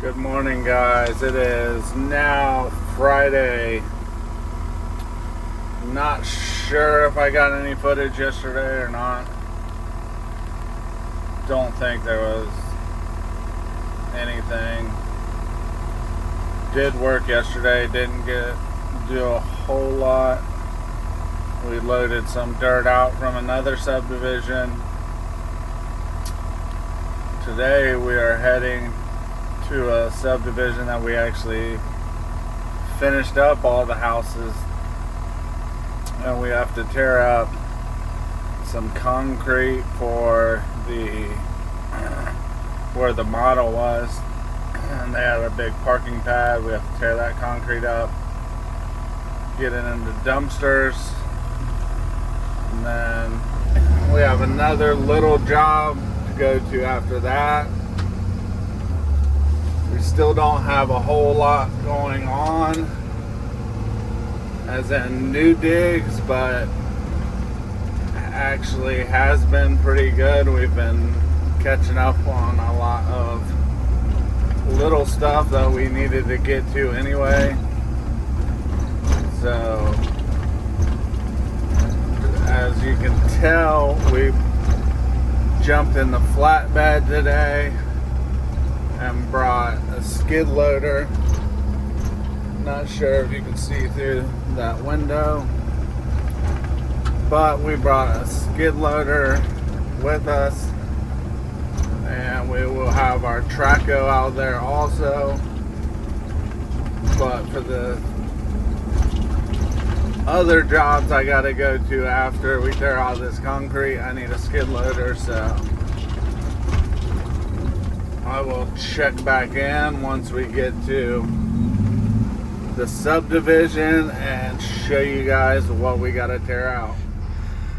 Good morning, guys. It is now Friday. Not sure if I got any footage yesterday or not. Don't think there was anything. Did work yesterday. Didn't do a whole lot. We loaded some dirt out from another subdivision. Today we are heading to a subdivision that we actually finished up all the houses, and we have to tear up some concrete for where the model was, and they had a big parking pad. We have to tear that concrete up, get it into dumpsters, and then we have another little job to go to after that. We still don't have a whole lot going on, as in new digs, but actually has been pretty good. We've been catching up on a lot of little stuff that we needed to get to anyway. So, as you can tell, we jumped in the flatbed today and brought a skid loader. Not sure if you can see through that window, but we brought a skid loader with us, and we will have our Traco out there also. But for the other jobs I gotta go to after we tear out this concrete, I need a skid loader, so I will check back in once we get to the subdivision and show you guys what we gotta tear out.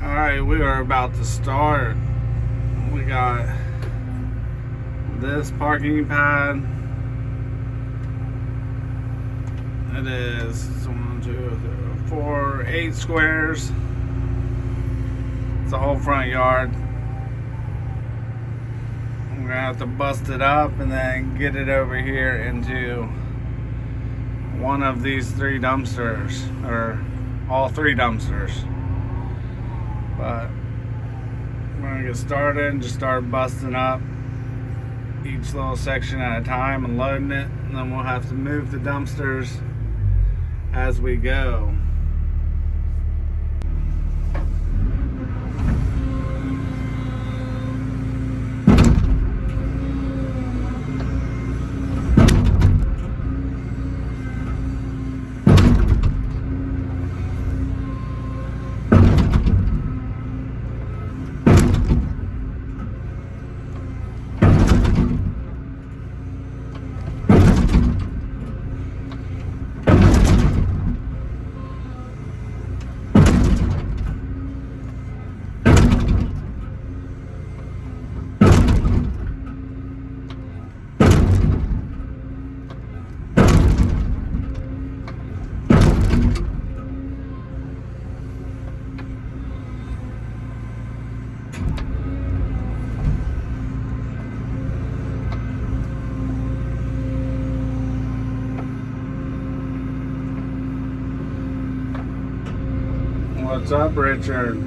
Alright, we are about to start. We got this parking pad. It is 1, 2, 3, 4, 8 squares. It's the whole front yard. We're gonna have to bust it up and then get it over here into one of these 3 dumpsters, or all 3 dumpsters. But we're gonna get started and just start busting up each little section at a time and loading it, and then we'll have to move the dumpsters as we go. What's up, Richard?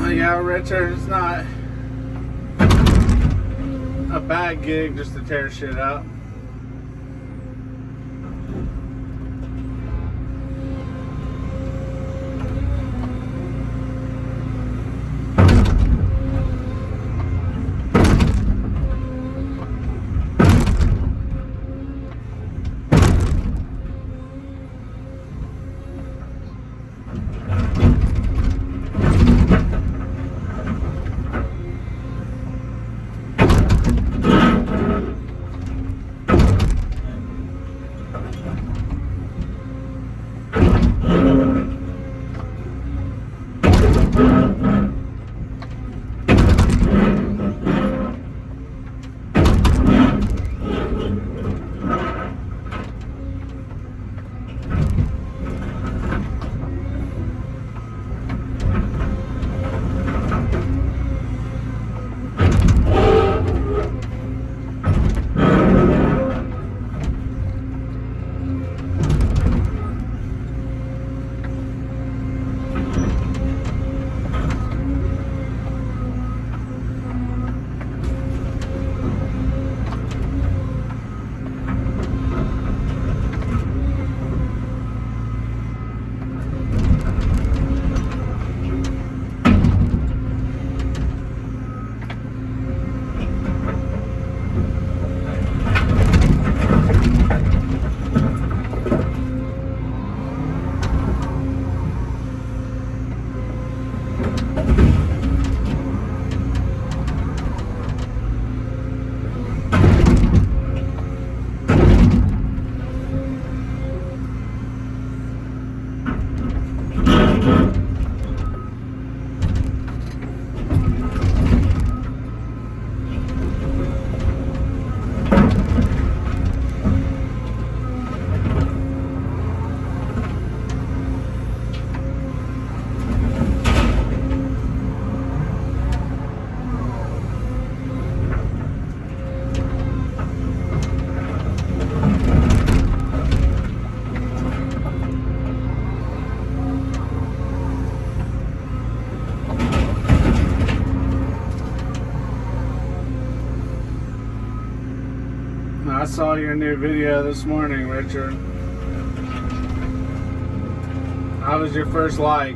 Yeah, Richard, it's not a bad gig just to tear shit up. I saw your new video this morning, Richard. How was your first like?